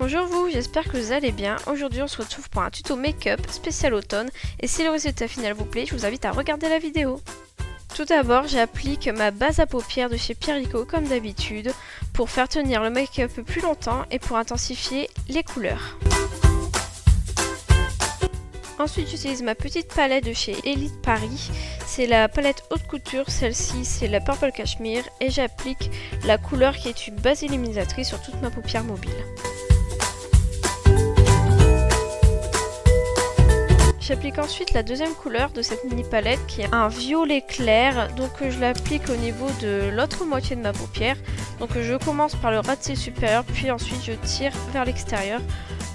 Bonjour vous, j'espère que vous allez bien. Aujourd'hui on se retrouve pour un tuto make-up spécial automne et si le résultat final vous plaît, je vous invite à regarder la vidéo. Tout d'abord, j'applique ma base à paupières de chez Pierre Rico comme d'habitude pour faire tenir le make-up plus longtemps et pour intensifier les couleurs. Ensuite, j'utilise ma petite palette de chez Elite Paris. C'est la palette haute couture, celle-ci c'est la Purple Cashmere et j'applique la couleur qui est une base illuminatrice sur toute ma paupière mobile. J'applique ensuite la deuxième couleur de cette mini palette qui est un violet clair, donc je l'applique au niveau de l'autre moitié de ma paupière. Donc je commence par le ras de cils supérieur puis ensuite je tire vers l'extérieur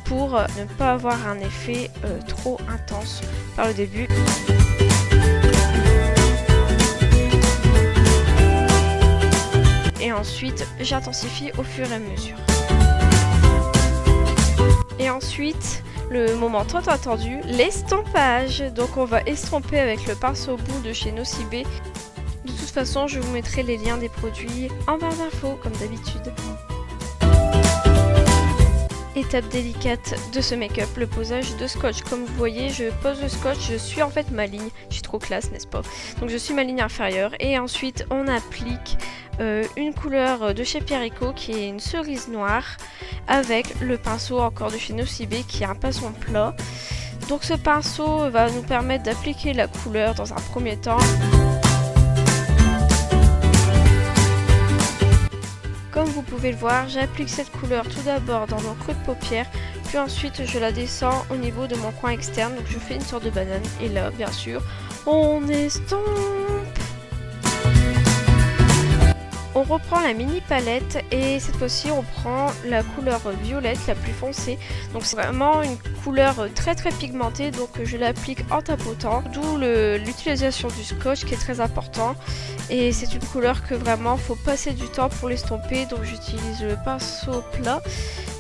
pour ne pas avoir un effet trop intense par le début. Et ensuite j'intensifie au fur et à mesure. Et ensuite, le moment tant attendu, l'estompage. Donc on va estomper avec le pinceau bout de chez Nocibé. De toute façon, je vous mettrai les liens des produits en barre d'infos comme d'habitude. Étape délicate de ce make-up, le posage de scotch. Comme vous voyez, je pose le scotch, je suis en fait ma ligne. Je suis trop classe, n'est-ce pas? Donc je suis ma ligne inférieure et ensuite on applique une couleur de chez Pierre Rico qui est une cerise noire avec le pinceau encore de chez Nocibé qui est un pinceau plat. Donc ce pinceau va nous permettre d'appliquer la couleur dans un premier temps. Comme vous pouvez le voir, j'applique cette couleur tout d'abord dans mon creux de paupière, puis ensuite je la descends au niveau de mon coin externe, donc je fais une sorte de banane, et là, bien sûr, on estompe. On reprend la mini palette et cette fois-ci on prend la couleur violette la plus foncée. Donc c'est vraiment une couleur très pigmentée, donc je l'applique en tapotant, d'où l'utilisation du scotch qui est très important. Et c'est une couleur que vraiment faut passer du temps pour l'estomper, donc j'utilise le pinceau plat.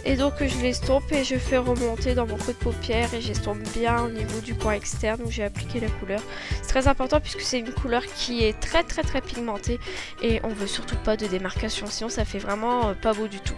Et donc je l'estompe et je fais remonter dans mon creux de paupière et j'estompe bien au niveau du coin externe où j'ai appliqué la couleur. C'est très important puisque c'est une couleur qui est très pigmentée et on veut surtout pas de démarcation, sinon ça fait vraiment pas beau du tout.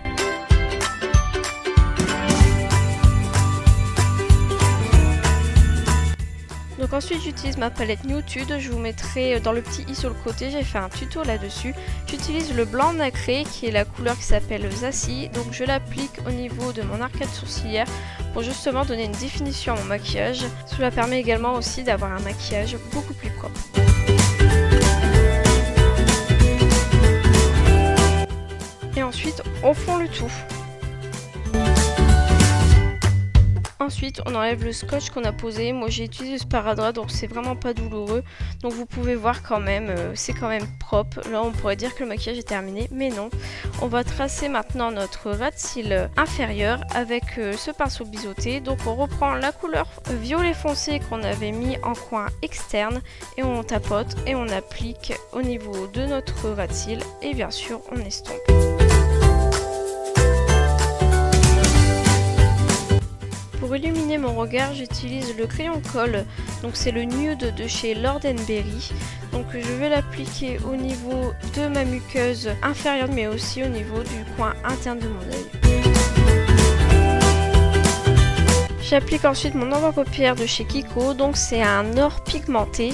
Donc ensuite j'utilise ma palette Nude, je vous mettrai dans le petit i sur le côté, j'ai fait un tuto là-dessus. J'utilise le blanc nacré qui est la couleur qui s'appelle Zassi, donc je l'applique au niveau de mon arcade sourcilière pour justement donner une définition à mon maquillage. Cela permet également aussi d'avoir un maquillage beaucoup plus propre. Et ensuite on fond le tout. Ensuite, on enlève le scotch qu'on a posé. Moi, j'ai utilisé le sparadrap, donc c'est vraiment pas douloureux. Donc vous pouvez voir quand même, c'est quand même propre. Là, on pourrait dire que le maquillage est terminé, mais non. On va tracer maintenant notre ras de cils inférieur avec ce pinceau biseauté. Donc on reprend la couleur violet foncé qu'on avait mis en coin externe et on tapote et on applique au niveau de notre ras de cils et bien sûr on estompe. Pour illuminer mon regard, j'utilise le crayon colle, donc c'est le Nude de chez Lord & Berry. Donc je vais l'appliquer au niveau de ma muqueuse inférieure mais aussi au niveau du coin interne de mon œil. J'applique ensuite mon ombre à paupières de chez Kiko, donc c'est un or pigmenté.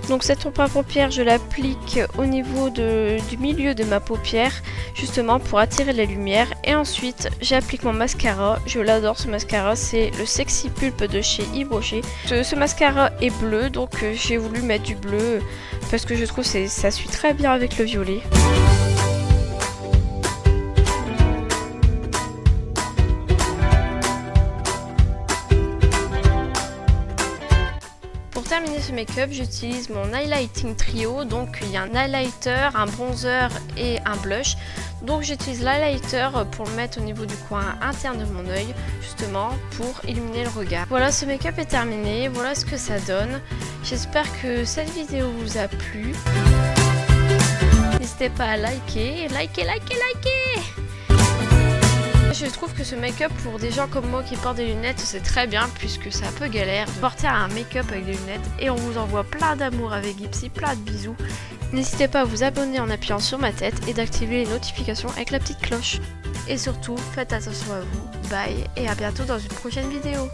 Donc cette ombre à paupières, je l'applique au niveau du milieu de ma paupière, justement pour attirer la lumière. Et ensuite, j'applique mon mascara. Je l'adore ce mascara, c'est le Sexy Pulp de chez Yves Rocher. Ce mascara est bleu, donc j'ai voulu mettre du bleu parce que je trouve que ça suit très bien avec le violet. Pour terminer ce make-up, j'utilise mon highlighting trio, donc il y a un highlighter, un bronzer et un blush. Donc j'utilise l'highlighter pour le mettre au niveau du coin interne de mon œil, justement pour illuminer le regard. Voilà, ce make-up est terminé, voilà ce que ça donne. J'espère que cette vidéo vous a plu. N'hésitez pas à liker. Je trouve que ce make-up pour des gens comme moi qui portent des lunettes, c'est très bien puisque c'est un peu galère de porter un make-up avec des lunettes et on vous envoie plein d'amour avec Ipsy, plein de bisous. N'hésitez pas à vous abonner en appuyant sur ma tête et d'activer les notifications avec la petite cloche. Et surtout, faites attention à vous. Bye et à bientôt dans une prochaine vidéo.